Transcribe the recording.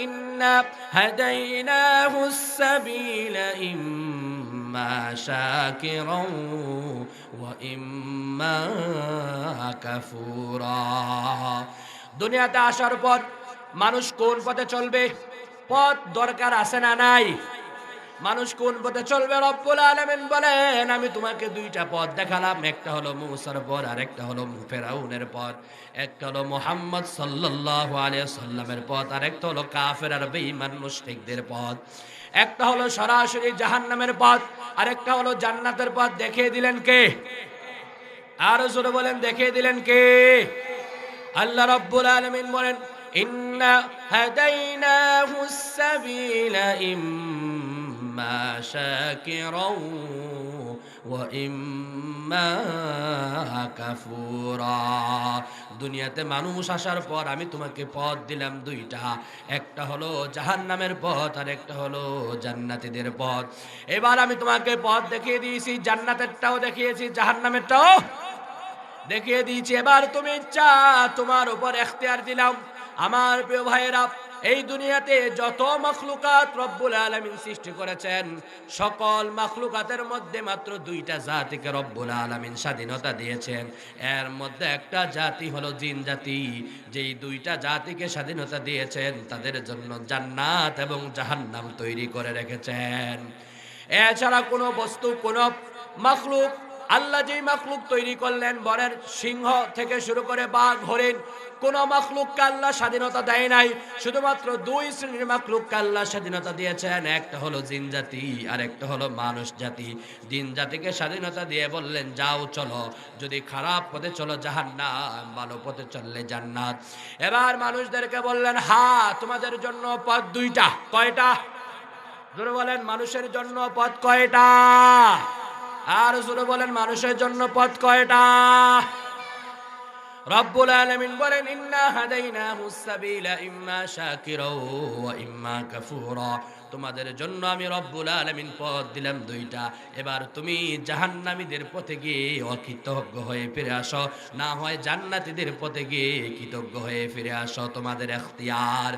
ইন্না হাদাইনাহুস সাবিলা ইম্মা শাকিরাও ওয়া ইম্মা কাফুরা। দুনিয়াতে আসার পর মানুষ কোন পথে চলবে? পথ দরকার আছে না নাই? মানুষ কোন পথে চলবে? রব্বুল আলামিন বলেন আমি তোমাকে দুইটা পথ দেখালাম, একটা হলো মূসার পথ আর একটা হলো ফেরাউনের পথ। একটা হলো মুহাম্মদ সাল্লাল্লাহু আলাইহি সাল্লামের পথ আর একটা হলো কাফের আর বেঈমান মুশরিকদের পথ। একটা হলো সরাসরি জাহান্নামের পথ আর একটা হলো জান্নাতের পথ। দেখিয়ে দিলেন কে? আর জোরে বলেন দেখিয়ে দিলেন কে? আল্লাহ রাব্বুল আলামিন বলেন ইন্না হাদাইনাহুস সাবিলা ইম্মা শাকিরাও ওয়া ইম্মা কাফুরা। দুনিয়াতে মানুষ আসার পর আমি তোমাকে পথ দিলাম দুইটা, একটা হলো জাহান্নামের পথ আর একটা হলো জান্নাতীদের পথ। এবার আমি তোমাকে পথ দেখিয়ে দিয়েছি, জান্নাতেরটাও দেখিয়েছি, জাহান্নামেরটাও দেখিয়ে দিয়েছি। এবার তুমি ইচ্ছা তোমার উপর এখতিয়ার দিলাম। আমার প্রিয় ভাইয়েরা, এই দুনিয়াতে যত মাখলুকাত রব্বুল আলামিন সৃষ্টি করেছেন, সকল মাখলুকাতের মধ্যে মাত্র দুইটা জাতিকে রব্বুল আলামিন স্বাধীনতা দিয়েছেন। এর মধ্যে একটা জাতি হলো জিন জাতি। যেই দুইটা জাতিকে স্বাধীনতা দিয়েছেন তাদের জন্য জান্নাত এবং জাহান্নাম তৈরি করে রেখেছেন। এছাড়া কোনো বস্তু, কোনো মাখলুক, আল্লাহ যেই মাখলুক তৈরি করলেন, বনের সিংহ থেকে শুরু করে বাঘ, হরিণ, কোন মাখলুককে আল্লাহ স্বাধীনতা দেয় নাই। শুধুমাত্র দুই শ্রেণীর মাখলুককে আল্লাহ স্বাধীনতা দিয়েছেন, একটা হলো জিন জাতি আর একটা হলো মানুষ জাতি। জিন জাতিকে স্বাধীনতা দিয়ে বললেন যাও চলো, যদি খারাপ পথে চলো জাহান্নাম, ভালো পথে চললে জান্নাত। এবার মানুষদেরকে বললেন হ্যাঁ তোমাদের জন্য পথ দুইটা। কয়টা? জোরে বলেন মানুষের জন্য পথ কয়টা? আর জোরে বলেন মানুষের জন্য পথ কয়টা? রব্বুল আলামিন বলেন ইন্না হাদাইনাহুস সাবিলা ইম্মা শাকিরাও ওয়া ইম্মা কাফুরা। তোমাদের জন্য আমি রব্বুল আলামিন পথ দিলাম দুইটা। এবার তুমি জাহান্নামীদের পথে গিয়ে অকৃতজ্ঞ হয়ে ফিরে আসো, না হয় জান্নাতীদের পথে গিয়ে কৃতজ্ঞ হয়ে ফিরে আসো, তোমাদের এখতিয়ার।